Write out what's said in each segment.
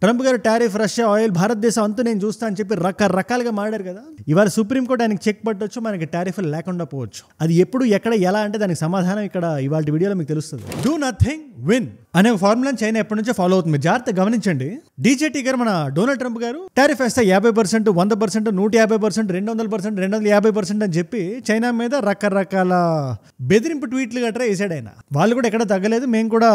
Trump గారు tariff, Russia, oil, భారతదేశం అంతా నేను చూస్తా అని చెప్పి రకరకాలుగా మాట్లాడారు కదా. ఇవాళ సుప్రీంకోర్టు ఆయనకి చెక్ పట్టొచ్చు, మనకి టారిఫ్ లేకుండా పోవచ్చు. అది ఎప్పుడు, ఎక్కడ, ఎలా అంటే దానికి సమాధానం ఇక్కడ ఇవాళ వీడియోలో మీకు తెలుస్తుంది. డూ నథింగ్, విన్ అనే ఫార్ములాని చైనా ఎప్పటి నుంచో ఫాలో అవుతుంది. జాగ్రత్త గమనించండి. డీజేటీ గారు, మన డొనాల్డ్ ట్రంప్ గారు టారిఫ్ వేస్తే 50%, 100%, 150%, 200%, 250% అని చెప్పి చైనా మీద రకరకాల బెదిరింపు ట్వీట్లు గట్రా వేసాడు ఆయన. వాళ్ళు కూడా ఎక్కడ తగ్గలేదు. మేము కూడా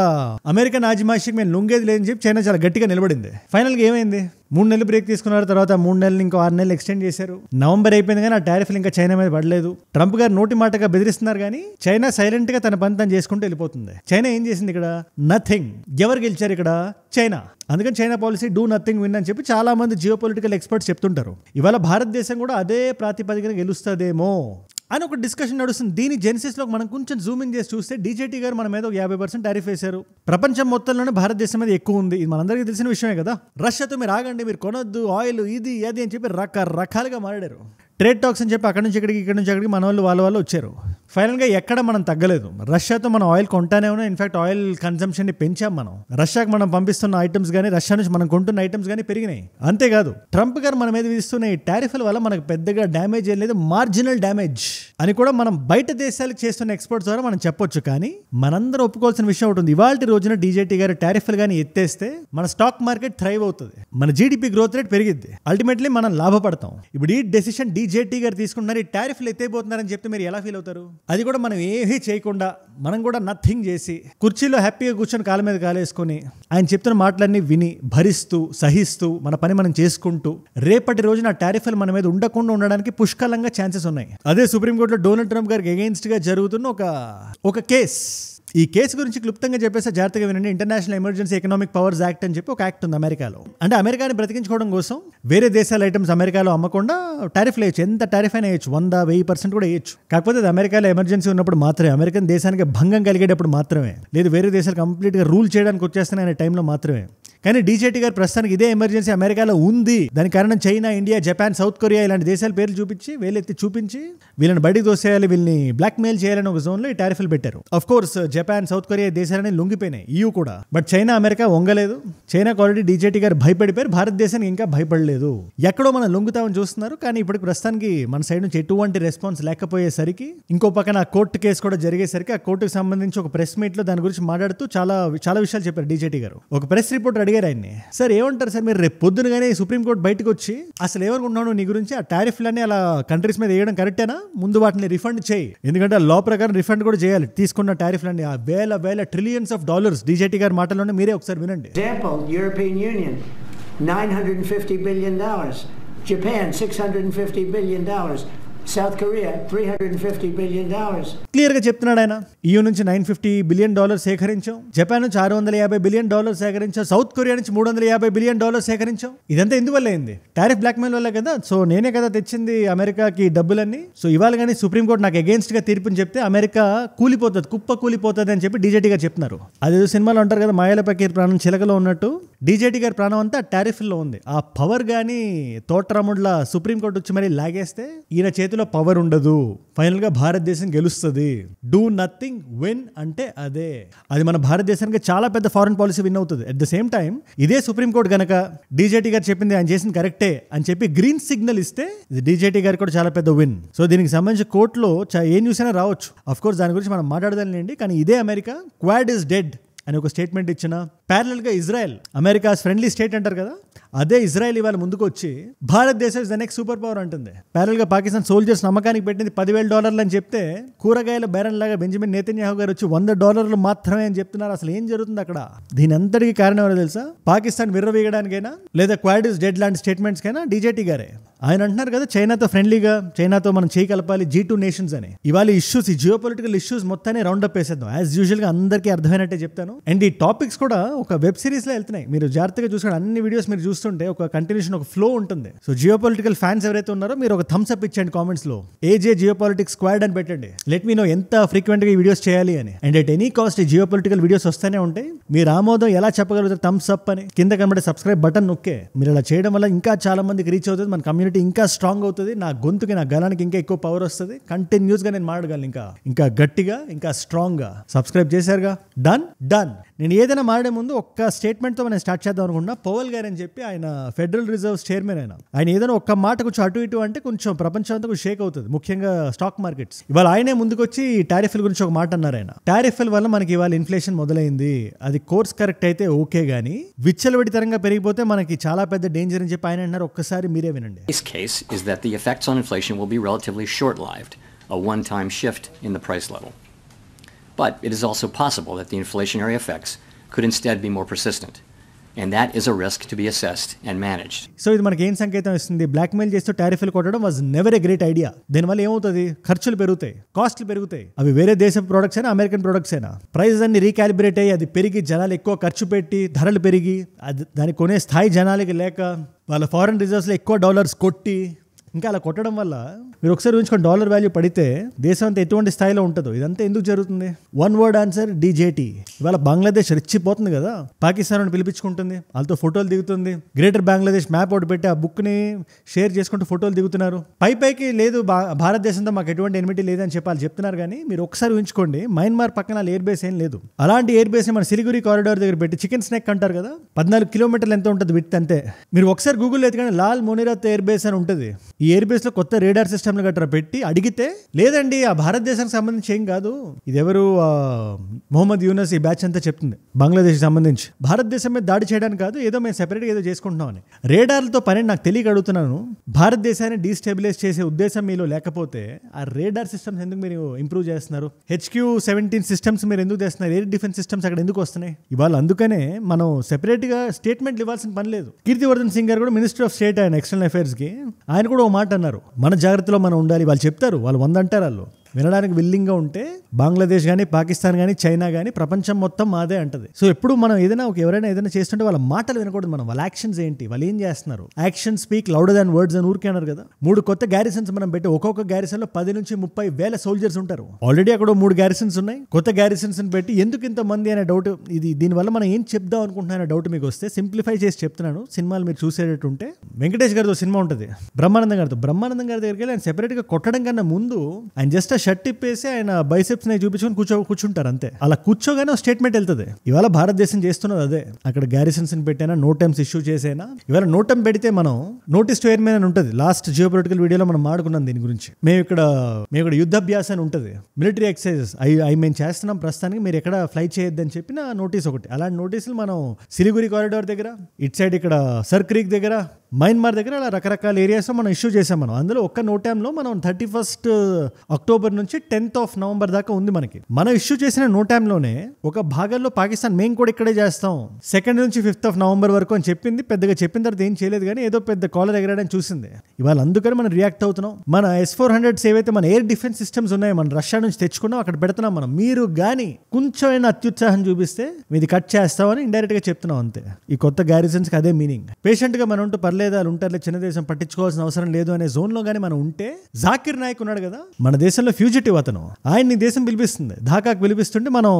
అమెరికన్ ఆజిమాషికి మేము లొంగేది లేదని చెప్పి చైనా చాలా గట్టిగా నిలబడింది. ఫైనల్గా ఏమైంది? 3 నెలలు బ్రేక్ తీసుకున్నారు. తర్వాత 3 నెలలు ఇంకో 6 నెలలు ఎక్స్టెండ్ చేశారు. నవంబర్ అయిపోయింది కానీ ఆ టారిఫ్లు ఇంకా చైనా మీద పడలేదు. ట్రంప్ గారు నోటి మాటగా బెదిరిస్తున్నారు కానీ చైనా సైలెంట్ గా తన పని తను చేసుకుంటూ వెళ్ళిపోతుంది. చైనా ఏం చేసింది ఇక్కడ? నథింగ్. ఎవరు గెలిచారు ఇక్కడ? చైనా. అందుకని China policy do nothing, win అని చెప్పి చాలా మంది జియో పొలిటికల్ ఎక్స్పర్ట్స్ చెప్తుంటారు. ఇవాళ భారతదేశం కూడా అదే ప్రాతిపదికన గెలుస్తుందేమో అని ఒక డిస్కషన్ నడుస్తుంది. దీని జెనిసిస్లో మనం కొంచెం జూమింగ్ చేసి చూస్తే డీజేటీ గారు మన మీద 50% టారిఫ్ వేశారు. ప్రపంచం మొత్తంలోనే భారతదేశం మీద ఎక్కువ ఉంది. ఇది మనందరికీ తెలిసిన విషయమే కదా. రష్యాతో మీరు ఆగండి, మీరు కొనొద్దు, ఆయిల్ ఇది అది అని చెప్పి రకరకాలుగా మాట్లాడారు. ట్రేడ్ టాక్స్ అని చెప్పి అక్కడి నుంచి ఇక్కడికి, ఇక్కడి నుంచి అక్కడికి మన వాళ్ళు వచ్చారు. ఫైనల్గా ఎక్కడ మనం తగ్గలేదు. రష్యాతో మనం ఆయిల్ కొంటానే ఉన్నాం. ఇన్ఫాక్ట్ ఆయిల్ కన్సంప్షన్ని పెంచాం మనం. రష్యాకి మనం పంపిస్తున్న ఐటమ్స్ కానీ, రష్యా నుంచి మనం కొంటున్న ఐటమ్స్ కానీ పెరిగినాయి. అంతేకాదు ట్రంప్ గారు మన మీద విధిస్తున్న ఈ టారిఫ్ల వల్ల మనకు పెద్దగా డ్యామేజ్ ఏం లేదు, మార్జినల్ డ్యామేజ్ అని కూడా మనం బయట దేశాలకు చేస్తున్న ఎక్స్పోర్ట్స్ ద్వారా మనం చెప్పొచ్చు. కానీ మనందరం ఒప్పుకోవాల్సిన విషయం ఉంటుంది. ఇవాళ రోజున డీజేటీ గారు టారిఫ్లు కానీ ఎత్తేస్తే మన స్టాక్ మార్కెట్ థ్రైవ్ అవుతుంది, మన జీడిపి గ్రోత్ రేట్ పెరిగిద్ది, అల్టిమేట్లీ మనం లాభపడతాం. ఇప్పుడు ఈ డెసిషన్ డీజేటీ గారు తీసుకుంటున్నారు. ఈ టారిఫ్లు ఎత్తైపోతున్నారని చెప్తే మీరు ఎలా ఫీల్ అవుతారు? అది కూడా మనం ఏమీ చేయకుండా, మనం కూడా నథింగ్ చేసి కుర్చీలో హ్యాపీగా కూర్చొని కాళ్ళ మీద కాలేసుకొని ఆయన చెప్తున్న మాటలన్నీ విని భరిస్తూ సహిస్తూ మన పని మనం చేసుకుంటూ రేపటి రోజున టారిఫ్లు మన మీద ఉండకుండా ఉండడానికి పుష్కలంగా ఛాన్సెస్ ఉన్నాయి. అదే సుప్రీంకోర్టులో డొనాల్డ్ ట్రంప్ గారికి అగెయిన్స్ట్ గా జరుగుతున్న ఒక కేస్. ఈ కేసు గురించి క్లుప్తంగా చెప్పేస్తే జాగ్రత్తగా వినండి. International emergency economic powers act అని చెప్పి ఒక యాక్ట్ ఉంది అమెరికాలో. అంటే అమెరికాని బ్రతికించుకోవడం కోసం వేరే దేశాల ఐటమ్స్ అమెరికాలో అమ్మకుండా టారిఫ్లు వేయచ్చు. ఎంత టారిఫ్ అయినా వేయచ్చు, 100-1000% కూడా వేయచ్చు. కాకపోతే అది అమెరికాలో ఎమర్జెన్సీ ఉన్నప్పుడు మాత్రమే, అమెరికన్ దేశానికి భంగం కలిగేటప్పుడు మాత్రమే, లేదు వేరే దేశాలు కంప్లీట్గా రూల్ చేయడానికి వచ్చేస్తున్నాయి టైంలో మాత్రమే. కానీ డీజేటీ గారు ప్రస్తుతానికి ఇదే ఎమర్జెన్సీ అమెరికాలో ఉంది. దానికి కారణం China, India, Japan, South Korea ఇలాంటి దేశాల పేర్లు చూపించి వేలెత్తి చూపించి వీళ్ళని బయటికి దోసేయాలి, వీళ్ళని బ్లాక్మెయిల్ చేయాలని ఒక జోన్లో ఈ టారిఫ్లు పెట్టారు. Of course Japan, South Korea దేశాలని లొంగిపోయినాయి, EU కూడా. బట్ చైనా, అమెరికా వంగలేదు. చైనాకు ఆల్రెడీ డీజేటీ గారు భయపడిపోయారు, భారతదేశానికి ఇంకా భయపడలేదు. ఎక్కడో మనం లొంగుతామని చూస్తున్నారు. కానీ ఇప్పటికి ప్రస్తుతానికి మన సైడ్ నుంచి ఎటువంటి రెస్పాన్స్ లేకపోయేసరికి, ఇంకో పక్కన కోర్టు కేసు కూడా జరిగేసరికి ఆ కోర్టుకు సంబంధించి ఒక ప్రెస్ మీట్ లో దాని గురించి మాట్లాడుతూ చాలా విషయాలు చెప్పారు డీజేటీ గారు. ఒక ప్రెస్ రిపోర్టర్ అడిగారు ఆయన్ని, సార్ ఏమంటారు సార్, మీరు రేపు పొద్దున కానీ సుప్రీంకోర్టు బయటకు వచ్చి అసలు ఏమనుకుంటున్నాను నీ గురించి, ఆ టారిఫ్లన్నీ అలా కంట్రీస్ మీద వేయడం కరెక్టేనా, ముందు వాటిని రిఫండ్ చేయి, ఎందుకంటే లా ప్రకారం రిఫండ్ కూడా చేయాలి తీసుకున్న టారిఫ్లన్నీ, ఆ వేల ట్రిలియన్స్ ఆఫ్ డాలర్స్. డీజేటీ గారి మాటల్లోనే మీరే ఒకసారి వినండి. European Union $950 billion, Japan $650 billion, South Korea $350 billion. Clear గా చెప్తున్నాడు ఆయన. EU నుంచి $950 బిలియన్ సేకరించాం, జపాన్ నుంచి $650 బిలియన్ సేకరించాం, సౌత్ కొరియా నుంచి $350 బిలియన్ సేకరించాం. ఇదంతా ఎందువల్ల అయింది? టారిఫ్ బ్లాక్మెయిల్ వల్ల కదా. సో నేనే కదా తెచ్చింది అమెరికాకి డబ్బులన్నీ. సో ఇవాళ కానీ సుప్రీంకోర్టు నాకు అగేన్స్ట్ గా తీర్పుని చెప్తే అమెరికా కూలిపోతుంది, కుప్ప కూలిపోతుంది అని చెప్పి డీజేటీ గారు చెప్తున్నారు. అదే సినిమాలో అంటారు కదా, మాయల పకీర్ ప్రాణం చిలకలో ఉన్నట్టు డీజేటీ గారి ప్రాణం అంతా టారిఫ్లో ఉంది. ఆ పవర్ గానీ తోటరాముడ్ల సుప్రీంకోర్టు వచ్చి మరి లాగేస్తే ఈయన చేతిలో పవర్ ఉండదు. ఫైనల్ గా భారతదేశం గెలుస్తుంది. డూ నథింగ్, విన్ అంటే అదే. అది మన భారతదేశానికి చాలా పెద్ద ఫారెన్ పాలసీ విన్ అవుతుంది. అట్ ద సేమ్ టైం ఇదే సుప్రీంకోర్టు గనక డీజేటీ గారు చెప్పింది ఆయన చేసింది కరెక్టే అని చెప్పి గ్రీన్ సిగ్నల్ ఇస్తే ఇది డీజేటీ గారికి కూడా చాలా పెద్ద విన్. సో దీనికి సంబంధించి కోర్టులో ఏం చూసినా రావచ్చు. అఫ్ కోర్స్ దాని గురించి మనం మాట్లాడదాంలేండి. కానీ ఇదే అమెరికా క్వాడ్ ఇస్ డెడ్ అని ఒక స్టేట్మెంట్ ఇచ్చిన, ప్యారలల్ గా ఇజ్రాయెల్, అమెరికాస్ ఫ్రెండ్లీ స్టేట్ అంటారు కదా, అదే ఇజ్రాయెల్ ఇవాళ ముందుకు వచ్చి భారతదేశం is the next super power అంటుంది. ప్యారలల్ గా పాకిస్తాన్ సోల్జర్స్ నమ్మకానికి పెట్టింది $10,000 అని చెప్తే కూరగాయల బేరం లాగా బెంజమిన్ నేతన్యాహు గారు వచ్చి $100 మాత్రమే అని చెప్తున్నారు. అసలు ఏం జరుగుతుంది అక్కడ? దీని అంతటికి కారణం ఎవరో తెలుసా? పాకిస్తాన్ విర్రవీయడానికైనా లేదా క్వాడ్ ఇస్ డెడ్ లాంటి స్టేట్మెంట్స్ కైనా డీజేటీ గారే. ఆయన అంటున్నారు కదా చైనాతో ఫ్రెండ్లీగా, చైనాతో మనం చేయగలపాలి G2 నేషన్స్ అని. ఇవాళ ఇష్యూస్, ఈ జియో పొలిటికల్ ఇష్యూస్ మొత్తాన్ని రౌండ్ అప్ వేసేద్దాం. యాజ్ యూజువల్ గా అందరికీ అర్థమైనట్టే చెప్తాను. అండ్ ఈ టాపిక్స్ కూడా ఒక వెబ్ సిరీస్ లో వెళ్తున్నాయి. మీరు జాగ్రత్తగా చూసుకోండి, అన్ని వీడియోస్ మీరు చూస్తూ చూస్తుంటే ఒక కంటిన్యూషన్, ఒక ఫ్లో ఉంటుంది. సో జియో పొలిటికల్ ఫ్యాన్స్ ఎవరైతే ఉన్నారో మీరు ఒక థమ్స్ అప్ ఇచ్చండి కామెంట్స్ లో, ఏజే జియో పొలిటిక్స్ స్క్వాడ్ అని పెట్టండి. లెట్ మీ నో ఎంత ఫ్రీక్వెంట్ గా ఈ వీడియోస్ చేయాలి అని. అండ్ అట్ ఎనీ కాస్ట్ ఈ జియో పొలిటికల్ వీడియోస్ వస్తూనే ఉంటాయి. మీరు ఆమోదం ఎలా చెప్పగలుగుతారు? థమ్స్ అప్ అని కింద కనబడే సబ్స్క్రైబ్ బటన్ నొక్కే. మీరు ఇలా చేయడం వల్ల ఇంకా చాలా మందికి రీచ్ అవుతుంది, మన కమ్యూనిటీ ఇంకా స్ట్రాంగ్ అవుతుంది, నా గొంతుకి నా గలానికి ఇంకా ఎక్కువ పవర్ వస్తుంది, కంటిన్యూస్ గా నేను మాట్లాడగలను ఇంకా గట్టిగా, ఇంకా స్ట్రాంగ్ గా. సబ్స్క్రైబ్ చేశారుగా? డన్. నేను ఏదైనా మాడే ముందు ఒక్క స్టేట్మెంట్ తో మనం స్టార్ట్ చేద్దాం అనుకున్నా. పవల్ గారు అని చెప్పి ఆయన ఫెడరల్ రిజర్వ్స్ చైర్మన్. ఆయన ఏదైనా ఒక్క మాట కొంచెం అటు ఇటు అంటే కొంచెం ప్రపంచం అంతా షేక్ అవుతుంది, ముఖ్యంగా స్టాక్ మార్కెట్స్. ఇవాళ ఆయనే ముందుకు వచ్చి టారిఫ్ల గురించి ఒక మాట అన్నారు. ఆయన టారిఫ్ల వల్ల మనకి ఇవాళ ఇన్ఫ్లేషన్ మొదలైంది, అది కోర్స్ కరెక్ట్ అయితే ఓకే గానీ విచ్చలవిడితరంగా పెరిగిపోతే మనకి చాలా పెద్ద డేంజర్ అని చెప్పి ఆయన అన్నారు. ఒక్కసారి మీరే వినండి. This case is that the effects on inflation will be relatively short-lived, a one-time shift in the price level. But it is also possible that the inflationary effects could instead be more persistent. And that is a risk to be assessed and managed. So ఇది మనకి ఏం సంకేతం ఇస్తుంది? Blackmail చేస్తూ టారిఫ్లు కొట్టడం was never a great idea. దీనివల్ల ఏమవుతుంది? ఖర్చులు పెరుగుతాయి, కాస్ట్లు పెరుగుతాయి. అవి వేరే దేశ ప్రొడక్ట్స్ అయినా అమెరికన్ ప్రొడక్ట్స్ అయినా ప్రైజెస్ అన్ని రీకాలిబ్రేట్ అయ్యి అది పెరిగి జనాలు ఎక్కువ ఖర్చు పెట్టి ధరలు పెరిగి అది దాన్ని కొనే స్థాయి జనాలకి లేక వాళ్ళ ఫారెన్ రిజర్వ్స్లో ఎక్కువ డాలర్స్ కొట్టి ఇంకా అలా కొట్టడం వల్ల మీరు ఒకసారి ఊహించుకొని డాలర్ వాల్యూ పడితే దేశం అంతా ఎటువంటి స్థాయిలో ఉంటుందో. ఇదంతా ఎందుకు జరుగుతుంది? One word answer, DJT. ఇవాళ బంగ్లాదేశ్ రెచ్చిపోతుంది కదా, పాకిస్తాన్ పిలిపించుకుంటుంది, వాళ్ళతో ఫోటోలు దిగుతుంది. గ్రేటర్ బంగ్లాదేశ్ మ్యాప్ ఒకటి పెట్టి ఆ బుక్ని షేర్ చేసుకుంటూ ఫోటోలు దిగుతున్నారు. పైకి లేదు భారతదేశంతో మాకు ఎటువంటి ఎనిమిటీ లేదని చెప్పి వాళ్ళు చెప్తున్నారు. కానీ మీరు ఒకసారి ఊహించుకోండి, మయన్మార్ పక్కన ఎయిర్ బేస్ ఏం లేదు. అలాంటి ఎయిర్ బేస్ మన సిలిగురి కారిడార్ దగ్గర పెట్టి చికెన్ స్నాక్ అంటారు కదా, 14 కిలోమీటర్లు ఎంత ఉంటుంది విడ్త్ అంతే. మీరు ఒకసారి గూగుల్లో ఎత్తుకండి, లాల్ మునిరత్ ఎయిర్ బేస్ అని ఉంటుంది. ఈ ఎయిర్ బేస్ లో కొత్త రేడార్ సిస్టమ్లు గట్రా పెట్టి అడిగితే లేదండి ఆ భారతదేశానికి సంబంధించి ఏం కాదు, ఇది ఎవరు మొహమ్మద్ యూనస్ ఈ బ్యాచ్ అంతా చెప్తుంది బంగ్లాదేశ్ సంబంధించి భారతదేశం మీద దాడి చేయడానికి కాదు, ఏదో మేము సెపరేట్గా ఏదో చేసుకుంటున్నాం అని. రేడార్లతో పని నాకు తెలియక అడుగుతున్నాను. భారతదేశాన్ని డీస్టెబిలైజ్ చేసే ఉద్దేశం మీలో లేకపోతే ఆ రేడార్ సిస్టమ్స్ ఎందుకు మీరు ఇంప్రూవ్ చేస్తున్నారు? HQ-17 సిస్టమ్స్ మీరు ఎందుకు చేస్తున్నారు? ఎయిర్ డిఫెన్స్ సిస్టమ్స్ అక్కడ ఎందుకు వస్తున్నాయి? ఇవాళ అందుకనే మనం సెపరేట్ గా స్టేట్మెంట్లు ఇవ్వాల్సిన పని లేదు. కీర్తివర్ధన్ సింగ్ గారు కూడా మినిస్టర్ ఆఫ్ స్టేట్ ఆయన ఎక్స్టర్నల్ అఫైర్స్ కి, ఆయన కూడా ఒక మాట అన్నారు, మన జాగ్రత్తలో మనం ఉండాలి. వాళ్ళు చెప్తారు, వాళ్ళు 100 అంటారు. వాళ్ళు వినడానికి విల్లింగ్గా ఉంటే బంగ్లాదేశ్ కానీ పాకిస్తాన్ కానీ చైనా కానీ ప్రపంచం మొత్తం మాదే అంటది. సో ఎప్పుడు మనం ఏదైనా ఎవరైనా ఏదైనా చేస్తుంటే వాళ్ళ మాటలు వినకూడదు. మనం వాళ్ళ యాక్షన్స్ ఏంటి, వాళ్ళు ఏం చేస్తున్నారు, యాక్షన్ స్పీక్ లౌడర్ దాన్ వర్డ్స్ అని ఊరికే అన్నారు కదా. 3 కొత్త గ్యారిసన్స్ మనం పెట్టి ఒక్కొక్క గ్యారిసన్ లో 10 నుంచి 30 వేల సోల్జర్స్ ఉంటారు. ఆల్రెడీ అక్కడ 3 గ్యారిసన్స్ ఉన్నాయి. కొత్త గ్యారిసన్స్ పెట్టి ఎందుకు ఇంత మంది అనే డౌట్, ఇది దీనివల్ల మనం ఏం చెప్దాం అనుకుంటున్నా డౌట్ మీకు వస్తే సింప్లిఫై చేసి చెప్తున్నాను. సినిమాలు మీరు చూసేటట్టు ఉంటే వెంకటేష్ గారితో సినిమా ఉంటుంది, బ్రహ్మానందం గారి దగ్గరికి వెళ్ళి ఆయన సెపరేట్ గా కొట్టడం కన్నా ముందు ఆయన జస్ట్ ఆ షర్ట్ ఇప్పేసి ఆయన బైసెప్స్ ని చూపించుకొని కూర్చుంటారు అంతే. అలా కూర్చోగానే స్టేట్మెంట్ వెళ్తుంది. ఇవాళ భారతదేశం చేస్తున్నది అదే. అక్కడ గ్యారిసన్స్ పెట్టైనా, నో టైమ్స్ ఇష్యూ చేసైనా, ఇవాళ నో టైం పెడితే మనం నోటీస్ టు ఎయిర్మెన్ అని ఉంటుంది. లాస్ట్ జియో పొలిటికల్ వీడియోలో మనం మాడుకున్నాం దీని గురించి. మేము ఇక్కడ యుద్ధాభ్యాస అని ఉంటుంది, మిలిటరీ ఎక్సర్సైజెస్ అవి మేము చేస్తున్నాం ప్రస్తుతానికి, మీరు ఎక్కడ ఫ్లై చేయొద్దని చెప్పిన నోటీస్ ఒకటి. అలాంటి నోటీసులు మనం సిలిగురి కారిడార్ దగ్గర, ఇటు సైడ్ ఇక్కడ సర్ క్రీక్ దగ్గర, మయన్మార్ దగ్గర అలా రకరకాల ఏరియాస్లో మనం ఇష్యూ చేసాం. మనం అందులో ఒక్క నో టైంలో మనం 31 అక్టోబర్ నుంచి 10th నవంబర్ దాకా ఉంది మనకి. మనం ఇష్యూ చేసిన నో టైంలోనే ఒక భాగంలో పాకిస్తాన్ మేము కూడా ఇక్కడే చేస్తాం 2nd నుంచి 5th నవంబర్ వరకు అని చెప్పింది. పెద్దగా చెప్పిన తర్వాత ఏం చేయలేదు, కానీ ఏదో పెద్ద కాలర్ ఎగరడానికి చూసింది. ఇవాళ అందుకని మనం రియాక్ట్ అవుతున్నాం. మన S-400 ఏవైతే మన ఎయిర్ డిఫెన్స్ సిస్టమ్స్ ఉన్నాయో మన రష్యా నుంచి తెచ్చుకున్నాం, అక్కడ పెడుతున్నాం మనం. మీరు కానీ కొంచెమైనా అత్యుత్సాహం చూపిస్తే మీది కట్ చేస్తామని ఇండైరెక్ట్ గా చెప్తున్నాం అంతే. ఈ కొత్త గ్యారిసన్స్ కి అదే మీనింగ్. పేషెంట్ గా మనం ఉంటూ పర్లేదు, వాళ్ళు ఉంటారులే, చిన్న దేశం పట్టించుకోవాల్సిన అవసరం లేదు అనే జోన్ లో కానీ మనం ఉంటే, జాకిర్ నాయక్ ఉన్నాడు కదా మన దేశంలో ఫ్యూజిటివ్ అతను, ఆయన్ని దేశం పిలిపిస్తుంది, ఢాకాకు పిలిపిస్తుంటే మనం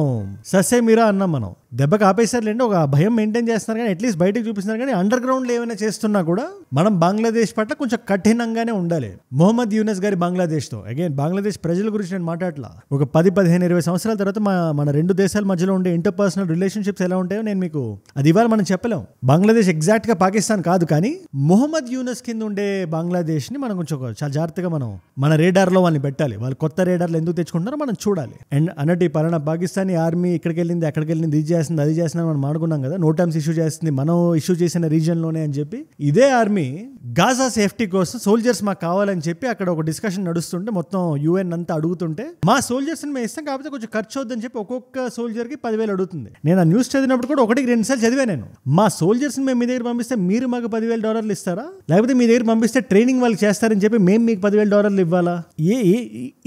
ససే మీరా అన్నాం. మనం దెబ్బకి ఆపేసారులేండి, ఒక భయం మెయింటైన్ చేస్తున్నారు కానీ అట్లీస్ట్ బయటకు చూపిస్తున్నారు. కానీ అండర్ గ్రౌండ్ లో ఏమైనా చేస్తున్నా కూడా మనం బంగ్లాదేశ్ పట్ల కొంచెం కఠినంగానే ఉండాలి. మొహమ్మద్ యూనస్ గారి బంగ్లాదేశ్ తో, అగైన్ బంగ్లాదేశ్ ప్రజల గురించి నేను మాట్లాడలా. ఒక 10, 15, 20 సంవత్సరాల తర్వాత మన 2 దేశాల మధ్యలో ఉండే ఇంటర్పర్సనల్ రిలేషన్షిప్స్ ఎలా ఉంటాయో నేను మీకు అది ఇవాళ మనం చెప్పలేం. బంగ్లాదేశ్ ఎగ్జాక్ట్ గా పాకిస్తాన్ కాదు, కానీ మొహమ్మద్ యూనస్ కింద ఉండే బంగ్లాదేశ్ ని మనం కొంచెం చాలా జాగ్రత్తగా మనం మన రేడార్ లో వాళ్ళని పెట్టాలి. వాళ్ళు కొత్త రేడార్లు ఎందుకు తెచ్చుకుంటున్నారో మనం చూడాలి. అండ్ అన్నట్టు ఈ పలానా పాకిస్తానీ ఆర్మీ ఇక్కడికి వెళ్ళింది, అక్కడికి వెళ్ళింది, ఇది చేస్తుంది, అది చేస్తుంది మనం మాడుకున్నాం కదా. నో టైమ్స్ ఇష్యూ చేస్తుంది మనం ఇష్యూ చేసిన రీజియన్ లోనే అని చెప్పి, ఇదే ఆర్మీ గాజా సేఫ్టీ కోసం సోల్జర్స్ మాకు కావాలని చెప్పి అక్కడ ఒక డిస్కషన్ నడుస్తుంటే, మొత్తం UN అంతా అడుగుతుంటే, మా సోల్జర్స్ మేము ఇస్తాం కాకపోతే కొంచెం ఖర్చు అవుద్దని చెప్పి ఒక్కొక్క సోల్జర్ కి 10,000 అడుగుతుంది. నేను ఆ న్యూస్ చదివినప్పుడు కూడా 1-2 సార్లు చదివా నేను. మా సోల్జర్స్ మేము మీ దగ్గర పంపిస్తే మీరు మాకు $10,000 $10,000 ఇస్తారా, లేకపోతే మీ దగ్గర పంపిస్తే ట్రైనింగ్ వాళ్ళకి చేస్తారని చెప్పి మేము మీకు $10,000 ఇవ్వాలా?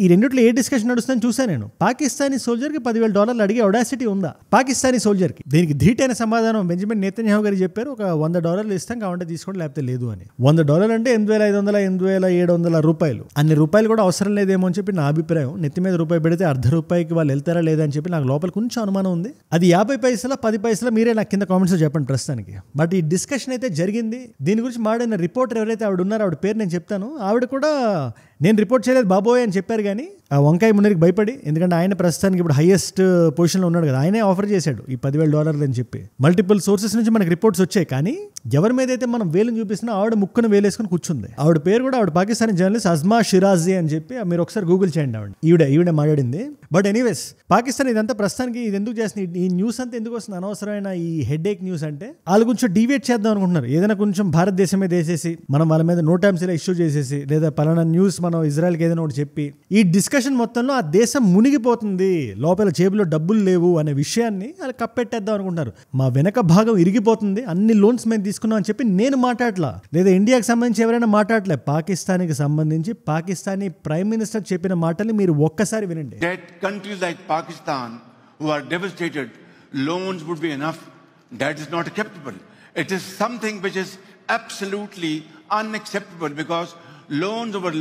ఈ రెండిట్లో ఏ డిస్కషన్ నడుస్తుందని చూసాను నేను. పాకిస్తానీ సోల్జర్కి $10,000 అడిగే ఒడాసిటీ ఉందా పాకిస్తానీ సోల్జర్కి? దీనికి ధీటైన సమాధానం బెంజమిన్ నెతన్యాహు గారు చెప్పారు, ఒక $100 ఇస్తాం కావాలంటే తీసుకోండి లేకపోతే లేదు అని. $100 అంటే 8,500 8,700 రూపాయలు. అన్ని రూపాయలు కూడా అవసరం లేదేమో అని చెప్పి నా అభిప్రాయం. నెత్తి మీద రూపాయి పెడితే ₹1 వాళ్ళు వెళ్తారా లేదా అని చెప్పి నాకు లోపల కొంచెం అనుమానం ఉంది. అది 50 పైసలా 10 పైసలా మీరే నాకు కింద కామెంట్స్ చెప్పండి ప్రస్తుతానికి. బట్ ఈ డిస్కషన్ అయితే జరిగింది. దీని గురించి మాట్లాడిన రిపోర్టర్ ఎవరైతే ఆవిడ ఉన్నారో ఆవిడ పేరు నేను చెప్తాను. ఆవిడ కూడా నేను రిపోర్ట్ చేయలేదు బాబోయ్ అని చెప్పారు, కానీ ఆ వంకాయ మునీర్కి భయపడి, ఎందుకంటే ఆయన ప్రస్తుతానికి ఇప్పుడు హైయెస్ట్ పొజిషన్లో ఉన్నాడు కదా, ఆయనే ఆఫర్ చేశాడు ఈ $10,000 అని చెప్పి. మల్టిపుల్ సోర్సెస్ నుంచి మనకి రిపోర్ట్స్ వచ్చాయి, కానీ ఎవరి మీద అయితే మనం వేలుని చూపిస్తున్నా ఆవిడ ముక్కును వేలేసుకుని కూర్చుంది. ఆవిడ పేరు కూడా ఆవిడ పాకిస్తానీ జర్నలిస్ట్ అజ్మా షిరాజీ అని చెప్పి మీరు ఒకసారి గూగుల్ చేయండి. ఈవిడ మాట్లాడింది. బట్ ఎనీవేస్ పాకిస్తాన్ ఇదంతా ప్రస్తుతానికి ఇది ఎందుకు చేస్తుంది, ఈ న్యూస్ అంతా ఎందుకు వస్తుంది, అనవసరమైన ఈ హెడ్ ఏక్ న్యూస్ అంటే వాళ్ళు కొంచెం డివేట్ చేద్దాం అనుకుంటున్నారు. ఏదైనా కొంచెం భారతదేశం మీద వేసేసి మనం వాళ్ళ మీద నో టైమ్స్ ఇలా ఇష్యూ చేసేసి, లేదా పలానా న్యూస్ మనం ఇజ్రాయెల్కి ఏదైనా ఒకటి చెప్పి ఈ డిస్కషన్ మొత్తంలో ఆ దేశం మునిగిపోతుంది, లోపల జేబులో డబ్బులు లేవు అనే విషయాన్ని వాళ్ళు కప్పెట్టేద్దాం అనుకుంటున్నారు. మా వెనక భాగం ఇరిగిపోతుంది, అన్ని లోన్స్ మేము తీసుకున్నాం అని చెప్పి నేను మాట్లాడలా, లేదా ఇండియాకి సంబంధించి ఎవరైనా మాట్లాడలే. పాకిస్తాన్కి సంబంధించి పాకిస్తానీ ప్రైమ్ మినిస్టర్ చెప్పిన మాటల్ని మీరు ఒక్కసారి వినండి. Countries like Pakistan who are devastated, loans would be enough. That is not acceptable. It is something which is absolutely unacceptable, because loans over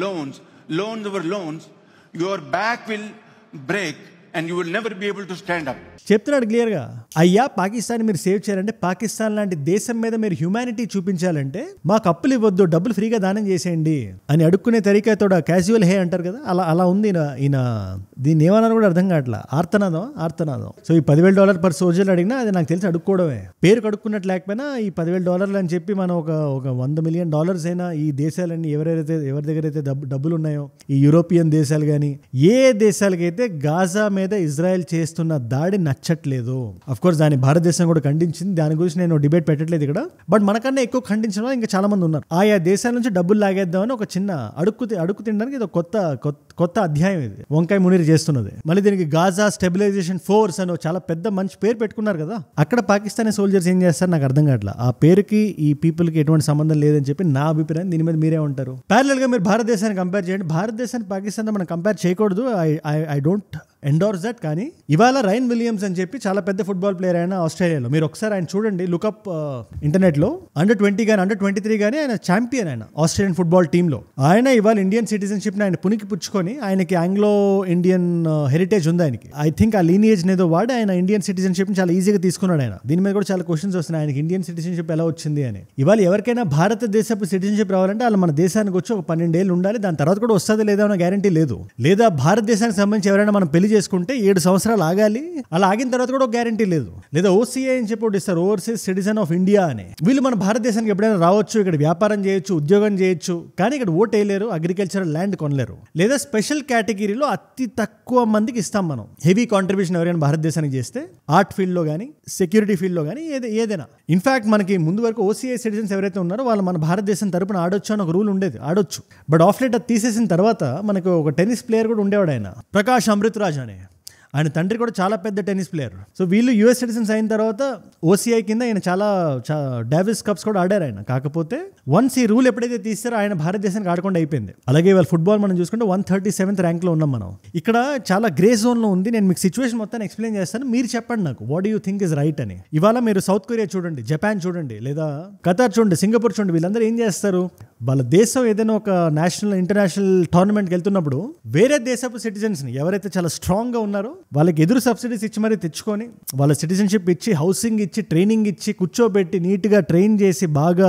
loans, your back will break and you will never be able to stand up. చెప్తున్నాడు క్లియర్గా, అయ్యా పాకిస్తాన్ మీరు save చేయాలంటే, పాకిస్తాన్ లాంటి దేశం మీద మీరు humanity చూపించాలంటే మాకు అప్పులు ఇవ్వద్దు, డబ్బులు ఫ్రీగా దానం చేసేయండి అని అడుక్కునే తరీకాతో క్యాజువల్ హే అంటారు కదా, అలా ఉంది ఈయన. దీన్ని ఏమన్నా కూడా అర్థం కావట్లా. ఆర్తనాదం. సో ఈ $10,000 పర్ సోల్జర్ అడిగినా అది నాకు తెలిసి అడుక్కోవడమే. పేరు కడుక్కున్నట్టు లేకపోయినా ఈ $10,000 అని చెప్పి మనం ఒక $100 మిలియన్ అయినా ఈ దేశాలన్నీ ఎవరి దగ్గర అయితే డబ్బులు ఉన్నాయో, ఈ యూరోపియన్ దేశాలు కానీ ఏ దేశాలకైతే గాజా మీద ఇజ్రాయెల్ చేస్తున్న దాడి నచ్చట్లేదు. అఫ్ కోర్స్ దాన్ని భారతదేశం కూడా ఖండించింది. దాని గురించి నేను డిబేట్ పెట్టట్లేదు ఇక్కడ. బట్ మనకన్నా ఎక్కువ ఖండించిన వాళ్ళు ఇంకా చాలా మంది ఉన్నారు. ఆయా దేశాల నుంచి డబ్బులు లాగేద్దామని ఒక చిన్న అడుక్కు తినడానికి ఇది కొత్త అధ్యాయం ఇది వంకాయ మునీర్ చేస్తున్నది. మళ్ళీ దీనికి గాజా స్టెబిలైజేషన్ ఫోర్స్ అని చాలా పెద్ద మంచి పేరు పెట్టుకున్నారు కదా. అక్కడ పాకిస్తానీ సోల్జర్స్ ఏం చేస్తారు నాకు అర్థం కావట్లా. ఆ పేరుకి ఈ పీపుల్కి ఎటువంటి సంబంధం లేదని చెప్పి నా అభిప్రాయం. దీని మీద మీరే ఉంటారు? ప్యారలల్ గా మీరు భారతదేశాన్ని కంపేర్ చేయండి. భారతదేశాన్ని పాకిస్తాన్ మనం కంపేర్ చేయకూడదు. I don't endorse that. కానీ ఇవాళ రైన్ విలియమ్స్ అని చెప్పి చాలా పెద్ద ఫుట్బాల్ ప్లేయర్ ఆయన ఆస్ట్రేలియాలో. మీరు ఒకసారి ఆయన చూడండి, లుకప్ ఇంటర్నెట్ లో. Under-20 కానీ Under-23 కానీ ఆయన ఛాంపియన్, ఆయన ఆస్ట్రేలియన్ ఫుట్బాల్ టీమ్ లో. ఆయన ఇవాళ ఇండియన్ సిటిజన్షిప్ ని ఆయన పునికి పుచ్చుకొని, ఆయనకి ఆంగ్లో ఇండియన్ హెరిటేజ్ ఉంది ఆయనకి. ఐ థింక్ ఆ లీనియేజ్ ఏదో వాడి ఆయన ఇండియన్ సిటిజన్షిప్ చాలా ఈజీగా తీసుకున్నాడు ఆయన. దీని మీద కూడా చాలా క్వశ్చన్స్ వస్తున్నాయి, ఆయనకి ఇండియన్ సిటిజన్షిప్ ఎలా వచ్చింది అని. ఇవాళ ఎవరికైనా భారతదేశపు సిటిజన్షిప్ రావాలంటే వాళ్ళు మన దేశానికి వచ్చి ఒక 12 ఏళ్ళు ఉండాలి. దాని తర్వాత కూడా వస్తుంది లేదా అన్న గ్యారంటీ లేదు. లేదా భారతదేశానికి సంబంధించి ఎవరైనా మనం పెళ్లి చేసుకుంటే 7 సంవత్సరాలు ఆగాలి. అలా ఆగిన తర్వాత కూడా ఒక గ్యారంటీ లేదు. లేదా OCA అని చెప్పి ఒకటి ఇస్తారు, ఓవర్సీస్ సిటిజన్ ఆఫ్ ఇండియా అని. వీళ్ళు మన భారతదేశానికి ఎప్పుడైనా రావచ్చు, ఇక్కడ వ్యాపారం చేయొచ్చు, ఉద్యోగం చేయొచ్చు, కానీ ఇక్కడ ఓట్ వేయలేరు, అగ్రికల్చరల్ ల్యాండ్ కొనలేరు. లేదా స్పెషల్ కేటగిరీలో అతి తక్కువ మందికి ఇస్తాం మనం. హెవీ కాంట్రిబ్యూషన్ ఎవరైనా భారతదేశానికి చేస్తే, ఆర్ట్ ఫీల్డ్ లో కానీ సెక్యూరిటీ ఫీల్డ్ లో కానీ ఏదైనా. ఇన్ఫాక్ట్ మనకి ముందు వరకు OCA సిటిజన్స్ ఎవరైతే ఉన్నారో వాళ్ళు మన భారతదేశం తరపున ఆడొచ్చు అని ఒక రూల్ ఉండేది, ఆడొచ్చు. బట్ ఆఫ్ లేట్ అది తీసేసిన తర్వాత మనకు ఒక టెన్నిస్ ప్లేయర్ కూడా ఉండేవాడు, ఆయన ప్రకాష్ అమృతరాజ్ అనే. ఆయన తండ్రి కూడా చాలా పెద్ద టెన్నిస్ ప్లేయర్. సో వీళ్ళు US సిటిజన్స్ అయిన తర్వాత OCI కింద ఆయన చాలా డేవిస్ కప్స్ కూడా ఆడారు ఆయన. కాకపోతే వన్స్ ఈ రూల్ ఎప్పుడైతే తీస్తారో ఆయన భారతదేశానికి ఆడకుండా అయిపోయింది. అలాగే ఇవాళ ఫుట్బాల్ మనం చూసుకుంటే 137th ర్యాంక్లో ఉన్నాం మనం. ఇక్కడ చాలా గ్రే జోన్లో ఉంది. నేను మీకు సిచ్యువేషన్ మొత్తాన్ని ఎక్స్ప్లెయిన్ చేస్తాను, మీరు చెప్పండి నాకు what do you think is right అని. ఇవాళ మీరు సౌత్ కొరియా చూడండి, జపాన్ చూడండి, లేదా ఖతార్ చూడండి, సింగపూర్ చూడండి. వీళ్ళందరూ ఏం చేస్తారు, వాళ్ళ దేశం ఏదైనా ఒక ఇంటర్నేషనల్ టోర్నమెంట్కి వెళ్తున్నప్పుడు వేరే దేశపు సిటిజన్స్ని ఎవరైతే చాలా స్ట్రాంగ్గా ఉన్నారో వాళ్ళకి ఎదురు సబ్సిడీస్ ఇచ్చి మరీ తెచ్చుకొని, వాళ్ళ సిటిజన్షిప్ ఇచ్చి, హౌసింగ్ ఇచ్చి, ట్రైనింగ్ ఇచ్చి, కూర్చోబెట్టి నీట్గా ట్రైన్ చేసి, బాగా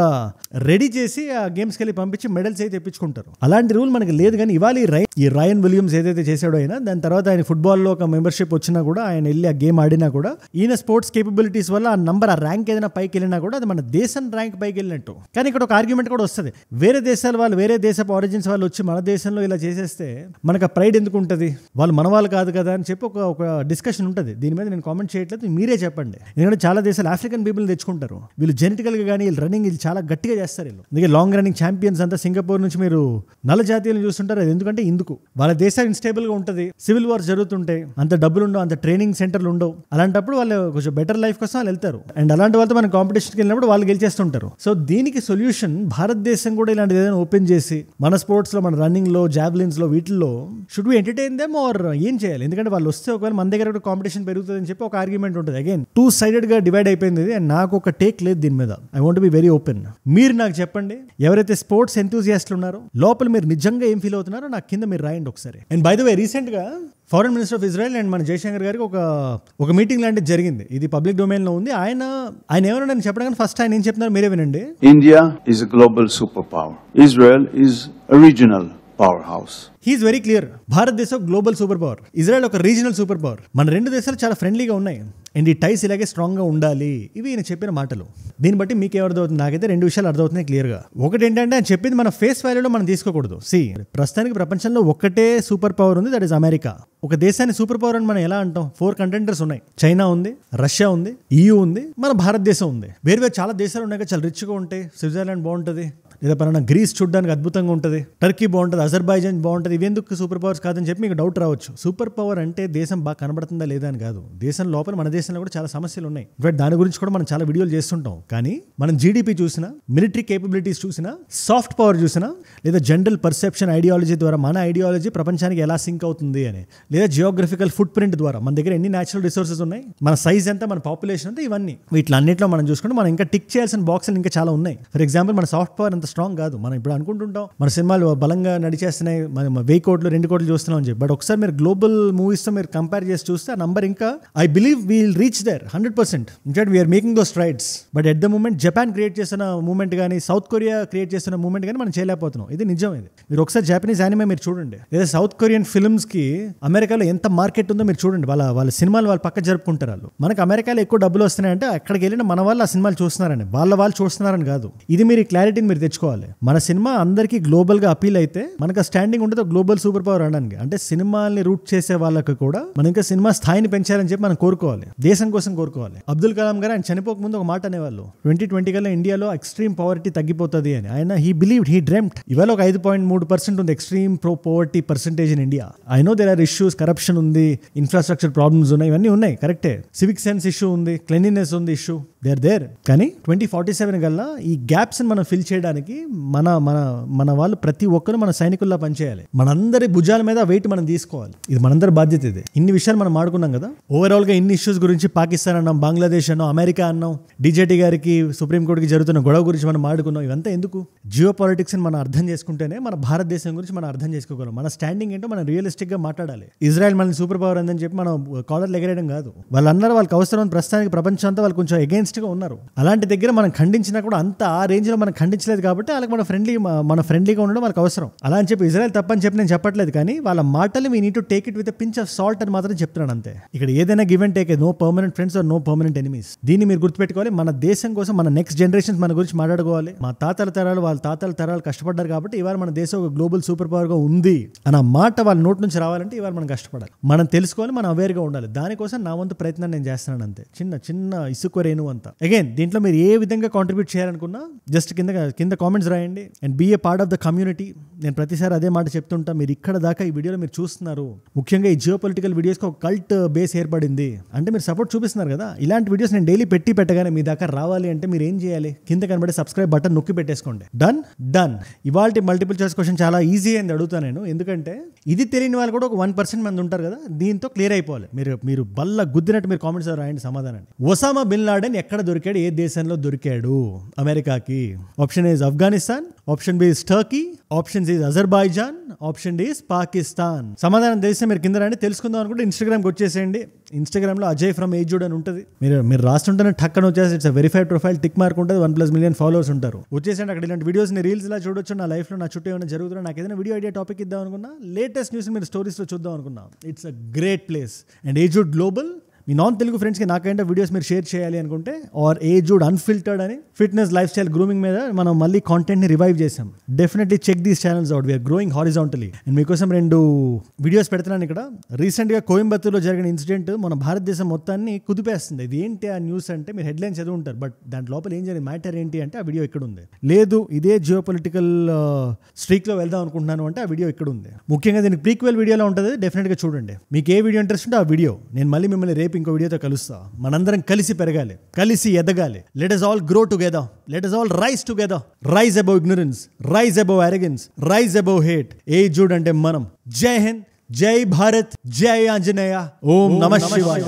రెడీ చేసి ఆ గేమ్స్కి వెళ్ళి పంపించి మెడల్స్ అయితే తెప్పించుకుంటారు. అలాంటి రూల్ మనకి లేదు. కానీ ఇవాళ ఈ రాయన్ విలియమ్స్ ఏదైతే చేశాడో ఆయన, దాని తర్వాత ఆయన ఫుట్బాల్లో ఒక మెంబర్షిప్ వచ్చినా కూడా, ఆయన వెళ్ళి ఆ గేమ్ ఆడినా కూడా, ఈయన స్పోర్ట్స్ కేపబిలిటీస్ వల్ల ఆ ర్యాంక్ ఏదైనా పైకి వెళ్ళినా కూడా అది మన దేశం ర్యాంక్ పైకి వెళ్ళినట్టు. కానీ ఇక్కడ ఒక ఆర్గ్యుమెంట్ కూడా వస్తుంది, వేరే దేశాల వాళ్ళు, వేరే దేశపు ఆరిజిన్స్ వాళ్ళు వచ్చి మన దేశంలో ఇలా చేసేస్తే మనకు ఆ ప్రైడ్ ఎందుకు ఉంటుంది, వాళ్ళు మన వాళ్ళు కాదు కదా అని చెప్పి ఒక డిస్కషన్ ఉంటుంది. దీని మీద నేను కామెంట్ చేయట్లేదు, మీరే చెప్పండి. ఎందుకంటే చాలా దేశాలు ఆఫ్రికన్ పీపుల్ తెచ్చుకుంటారు. వీళ్ళు జెనెటికల్గా కానీ వీళ్ళు రన్నింగ్ చాలా గట్టిగా చేస్తారు. కాంపిటీషన్లో. అందుకే లాంగ్ రన్నింగ్ ఛాంపియన్స్ అంతా సింగపూర్ నుంచి మీరు నల్ల జాతీయులను చూస్తుంటారు. అది ఎందుకంటే ఇందుకు వాళ్ళ దేశం ఇన్స్టేబుల్గా ఉంటుంది, సివిల్ వార్స్ జరుగుతుంటాయి, అంత డబ్బులు ఉండవు, అంత ట్రైనింగ్ సెంటర్లు ఉండవు. అలాంటప్పుడు వాళ్ళు కొంచెం బెటర్ లైఫ్ కోసం వాళ్ళు వెళ్తారు. అండ్ అలాంటి వాళ్ళతో మనం కాంపిటీషన్కి వెళ్ళినప్పుడు వాళ్ళు గెలిచేస్తుంటారు. సో దీనికి సొల్యూషన్ భారతదేశం కూడా ఇలాంటిది ఏదైనా ఓపెన్ చేసి మన స్పోర్ట్స్లో, మన రన్నింగ్లో, జావ్లిన్స్లో, వీటిల్లో should we entertain them or ఏం చేయాలి? ఎందుకంటే వాళ్ళు వస్తే ఒకవేళ మన దగ్గర కూడా కాంపిటీషన్ పెరుగుతుంది అని చెప్పి ఒక ఆర్గ్యుమెంట్ ఉంటుంది. అగైన్ 2 sidedగా డివైడ్ అయిపోయింది. అండ్ నాకు ఒక టేక్ లేదు దీని మీద. I want be very open. మీరు నాకు చెప్పండి, ఎవరైతే స్పోర్ట్స్ ఎంతూజియాస్ట్లు ఉన్నారో లోపల మీరు నిజంగా ఏం ఫీల్ అవుతున్నారో నాకు కింద మీరు రాయండి ఒకసారి. అండ్ బై ద వే రీసెంట్గా foreign minister of Israel and మన జయశంకర్ గారికి ఒక మీటింగ్ లాంటిది జరిగింది. ఇది పబ్లిక్ డొమైన్లో ఉంది. ఆయన ఏమన్నా నేను చెప్పడం కానీ ఫస్ట్ ఆయన ఏం చెప్తున్నారు మీరే వినండి. India is a global superpower. Israel is a regional powerhouse. He is very clear. భారతదేశం గ్లోబల్ సూపర్ పవర్, ఇజ్రాయెల్ ఒక రీజనల్ సూపర్ పవర్. మన 2 దేశాలు చాలా ఫ్రెండ్లీగా ఉన్నాయి అండ్ ఈ టైస్ ఇలాగే స్ట్రాంగ్గా ఉండాలి. ఇవి ఈయన చెప్పిన మాటలు. దీన్ని బట్టి మీకు ఏమర్థమవుతుంది? నాకైతే 2 విషయాలు అర్థమవుతున్నాయి క్లియర్గా. ఒకటి ఏంటంటే ఆయన చెప్పింది మన ఫేస్ వాల్యూలో మనం తీసుకోకూడదు. ప్రస్తుతానికి ప్రపంచంలో ఒకటే సూపర్ పవర్ ఉంది, దట్ ఈస్ అమెరికా. ఒక దేశాన్ని సూపర్ పవర్ అని మనం ఎలా అంటాం? 4 కంటెండర్స్ ఉన్నాయి. చైనా ఉంది, రష్యా ఉంది, EU ఉంది, మన భారతదేశం ఉంది. వేరు చాలా దేశాలు ఉన్నాయి, చాలా రిచ్గా ఉంటాయి. స్విట్జర్లాండ్ బాగుంటుంది, లేదా పలానా గ్రీస్ చూడడానికి అద్భుతంగా ఉంటుంది, టర్కీ బాగుంటుంది, అజర్బైజాన్ బాగుంటుంది. ఇవెందుకు సూపర్ పవర్స్ కాదని చెప్పి మీకు డౌట్ రావచ్చు. సూపర్ పవర్ అంటే దేశం బాగా కనబడుతుందా లేదా అని కాదు. దేశం లోపల మన దేశంలో కూడా చాలా సమస్యలు ఉన్నాయి. ఇన్ఫాక్ట్ దాని గురించి కూడా మనం చాలా వీడియోలు చేస్తుంటాం. కానీ మనం జీడిపి చూసినా, మిలిటరీ కేపబిలిటీస్ చూసినా, సాఫ్ట్ పవర్ చూసినా, లేదా జనరల్ పర్సెప్షన్ ఐడియాలజీ ద్వారా మన ఐడియాలజీ ప్రపంచానికి ఎలా సింక్ అవుతుంది అని, లేదా జియోగ్రఫికల్ ఫుట్ ప్రింట్ ద్వారా మన దగ్గర ఎన్ని న్యాచురల్ రిసోర్సెస్ ఉన్నాయి, మన సైజ్ ఎంత, మన పాపులేషన్ ఎంత, ఇవన్నీ వీటిలన్నింటిలో మనం చూసుకుంటే మనం ఇంకా టిక్ చేయాల్సిన బాక్సులు ఇంకా చాలా ఉన్నాయి. ఫర్ ఎగ్జాంపుల్ మన సాఫ్ట్ పవర్ అంత స్ట్రాంగ్ కాదు. మనం ఇప్పుడు అనుకుంటుంటాం మన సినిమాలు బలంగా నడిచేస్తున్నాయి, మనం 1000 కోట్లు 2 కోట్లు చూస్తున్నాం అని చెప్పి. బట్ ఒకసారి మీరు గ్లోబల్ మూవీస్తో మీరు కంపేర్ చేసి చూస్తే ఆ నంబర్ ఇంకా I believe we'll reach there 100%. In fact we are making those strides. But at the moment Japan create చేసిన మూమెంట్ కానీ, సౌత్ కొరియా క్రియేట్ చేసిన మూమెంట్ కానీ మనం చేయలేకపోతున్నాం. ఇది నిజం. ఇది మీరు ఒకసారి జాపనీస్ యానిమే మీరు చూడండి, లేదా సౌత్ కొరియన్ ఫిల్మ్స్కి అమెరికాలో ఎంత మార్కెట్ ఉందో మీరు చూడండి. వాళ్ళ సినిమాలు వాళ్ళు పక్క జరుపుకుంటారు. వాళ్ళు మనకు అమెరికాలో ఎక్కువ డబ్బులు వస్తున్నాయంటే అక్కడికి వెళ్ళిన మన వాళ్ళు ఆ సినిమాలు చూస్తున్నారని, వాళ్ళు చూస్తున్నారని కాదు. ఇది మీరు క్లారిటీని మీరు తెచ్చుకోవాలి. మన సినిమా అందరికీ గ్లోబల్గా అపీల్ అయితే మనకు స్టాండింగ్ ఉంటుంది గ్లోబల్ సూపర్ పవర్ అనడానికి. అంటే సినిమాల్ని రూట్ చేసే వాళ్ళకి కూడా మనం ఇంకా సినిమా స్థాయిని పెంచాలని చెప్పి మనం కోరుకోవాలి, దేశం కోసం కోరుకోవాలి. అబ్దుల్ కలాం గారు ఆయన చనిపోక ముందు ఒక మాట అనేవాళ్ళు, 2020 కల్లా ఇండియాలో ఎక్స్ట్రీమ్ పవర్టీ తగ్గిపోతుంది అని. ఆయన హీ బిలీవ్డ్, హీ డ్రీమ్డ్. ఇవాళ ఒక 5.3% ఉంది extreme poverty percentage in India. I know there are issues, corruption ఉంది, ఇన్ఫ్రాస్ట్రక్చర్ ప్రాబ్లమ్స్ ఉన్నాయి, ఇవన్నీ ఉన్నాయి కరెక్టే. సివిక్ సెన్స్ ఇష్యూ ఉంది, క్లీన్లీనెస్ ఉంది ఇష్యూ, దేర్. కానీ 2047 కల్లా ఈ గ్యాప్స్ మనం ఫిల్ చేయడానికి మన వాళ్ళు ప్రతి ఒక్కరు మన సైనికుల్లా పనిచేయాలి. మనందరి భుజాల మీద వెయిట్ మనం తీసుకోవాలి. ఇది మనందరి బాధ్యత. ఇది ఇన్ని విషయాలు మనం ఆడుకున్నాం కదా. ఓవరాల్ గా ఇన్ని ఇష్యూస్ గురించి పాకిస్తాన్ అన్నాం, బంగ్లాదేశ్ అన్నాం, అమెరికా అన్నాం, DJT గారికి సుప్రీంకోర్టుకి జరుగుతున్న గొడవ గురించి మనం ఆడుకున్నాం. ఇవంతా ఎందుకు? జియో పాలిటిక్స్ మనం అర్థం చేసుకుంటేనే మన భారతదేశం గురించి మనం అర్థం చేసుకోగలం. మన స్టాండింగ్ ఏంటో మనం రియలిస్టిక్ గా మాట్లాడాలి. ఇజ్రాయెల్ మనల్ని సూపర్ పవర్ అందని చెప్పి మనం కాలర్లు ఎగరేయడం కాదు. వాళ్ళందరూ వాళ్ళకి అవసరం, ప్రస్తుతానికి ప్రపంచం అంతా వాళ్ళు కొంచెం అగేన్స్ట్ గా ఉన్నారు. అలాంటి దగ్గర మనం ఖండించినా కూడా అంత ఆ రేంజ్ లో మనం ఖండించలేదు కాబట్టి వాళ్ళకి మన ఫ్రెండ్లీగా ఉండడం వాళ్ళకి అవసరం. అలా అని చెప్పి ఇజ్రాయెల్ తప్పని చెప్పి నేను చెప్పట్లేదు, కానీ వాళ్ళ మాటలు we need to take it with pinch of salt అని మాత్రం చెప్తున్నాను అంతే. ఇక్కడ ఏదైనా give and take, no permanent friends or no permanent enemies. దీన్ని మీరు గుర్తుపెట్టుకోవాలి. మన దేశం కోసం మన నెక్స్ట్ జనరేషన్స్ మన గురించి మాట్లాడుకోవాలి. మా తాతల తరాలు వాళ్ళ తాతల తరాలు కష్టపడ్డారు కాబట్టి ఇవాళ మన దేశం ఒక గ్లోబల్ సూపర్ పవర్ గా ఉంది అన్న మాట వాళ్ళ నోట్ నుంచి రావాలంటే ఇవాళ మనం కష్టపడాలి, మనం తెలుసుకోవాలి, మనం అవేర్గా ఉండాలి. దానికోసం నా వంతు ప్రయత్నం నేను చేస్తున్నాను అంతే. చిన్న ఇసుక రేణు అంతా. అగైన్ దీంట్లో మీరు ఏ విధంగా కాంట్రిబ్యూట్ చేయాలనుకున్నా జస్ట్ కింద కామెంట్స్ రాయండి and be a part of the community. నేను ప్రతిసారి అదే మాట చెప్తుంటా. మీరు ఇక్కడ దాకా ఈ వీడియోలో మీరు చూస్తున్నారు, ముఖ్యంగా ఈ జియో పొలిటికల్ వీడియోస్కి ఒక కల్ట్ బేస్ ఏర్పడింది అంటే మీరు సపోర్ట్ చూపిస్తున్నారు కదా. ఇలాంటి వీడియోస్ నేను డైలీ పెట్టగానే మీ దాకా రావాలి అంటే మీరు ఏం చేయాలి? కింద కనబడే సబ్స్క్రైబ్ బటన్ నొక్కి పెట్టేసుకోండి. డన్. ఇవాళ మల్టిపుల్ చాయిస్ క్వశ్చన్ చాలా ఈజీ అని అడుగుతాను నేను, ఎందుకంటే ఇది తెలియని వాళ్ళు కూడా ఒక 1% మంది ఉంటారు కదా. దీంతో క్లియర్ అయిపోవాలి. మీరు బల్ల గుద్దినట్టు మీరు కామెంట్స్ రాయండి సమాధానాన్ని. ఒసామా బిన్ లాడెన్ ఎక్కడ దొరికాడు? ఏ దేశంలో దొరికాడు? అమెరికాకి. Option is Afghanistan, option B is Turkey, option C is Azerbaijan, option D is Pakistan. సమాధానం తెలిస్తే మీరు కింద రండి. తెలుసుకుందాం అనుకుంటే ఇన్స్టాగ్రామ్కి వచ్చేసేయండి. ఇన్స్టాగ్రామ్లో అజయ్ ఫ్రమ్ ఏజుడ్ అని ఉంటుంది. మీరు రాస్తుంటేనే టక్కన వచ్చేసి it's verified profile, tick mark ఉంటుంది, 1+ మిలియన్ ఫాలోవర్స్ ఉంటారు. వచ్చేసండి అక్కడ ఇలాంటి వీడియోస్ రీల్స్ ఇలా చూడొచ్చు. నా లైఫ్లో నా చుట్టూ ఏమైనా జరుగుతున్నా, నాకు ఏదైనా వీడియో ఐడియా టాపిక్ ఇద్దాం అనుకున్నా, లేటెస్ట్ న్యూస్ మీరు స్టోరీస్లో చూద్దాం అనుకున్నా, it's a great place. And aged global మీ నాన్ తెలుగు ఫ్రెండ్స్కి నాకైనా వీడియోస్ మీరు షేర్ చేయాలి అనుకుంటే ఆర్ ఏజ్డ్ అన్ఫిల్టర్డ్ అని ఫిట్నెస్ లైఫ్ స్టైల్ గ్రూమింగ్ మీద మనం మళ్ళీ కాంటెంట్ని రివైవ్ చేసాం. Definitely check these channels out. We're growing horizontally. And మీకోసం 2 వీడియోస్ పెడుతున్నాను ఇక్కడ. రీసెంట్గా కోయంబత్తూర్లో జరిగిన ఇన్సిడెంట్ మన భారతదేశం మొత్తాన్ని కుదిపేస్తుంది. ఇది ఏంటి ఆ న్యూస్ అంటే మీరు హెడ్లైన్ చదువు ఉంటారు, బట్ దాంట్ లోపల ఏం జరిగింది, మ్యాటర్ ఏంటి అంటే ఆ వీడియో ఇక్కడ ఉంది. లేదు ఇదే జియో పొలిటికల్ స్ట్రీక్లో వెళ్దాం అనుకుంటున్నాను అంటే ఆ వీడియో ఇక్కడ ఉంది. ముఖ్యంగా దీనికి ప్రీక్వెల్ వీడియోలో ఉంటుంది, డెఫినెట్గా చూడండి. మీకు ఏ వీడియో ఇంట్రెస్ట్ ఉంటే ఆ వీడియో. నేను మళ్ళీ మిమ్మల్ని రేపు ఇంకో వీడియోతో కలుస్తా. మనందరం కలిసి పెరగాలి, కలిసి ఎదగాలి. Let us all grow together. Let us all rise together. Rise above ignorance. Rise above arrogance. Rise above hate. ఏజుడ్ అంటే మనం. జై హింద్, జై భారత్, జై ఆంజనేయ, ఓం నమః శివాయ.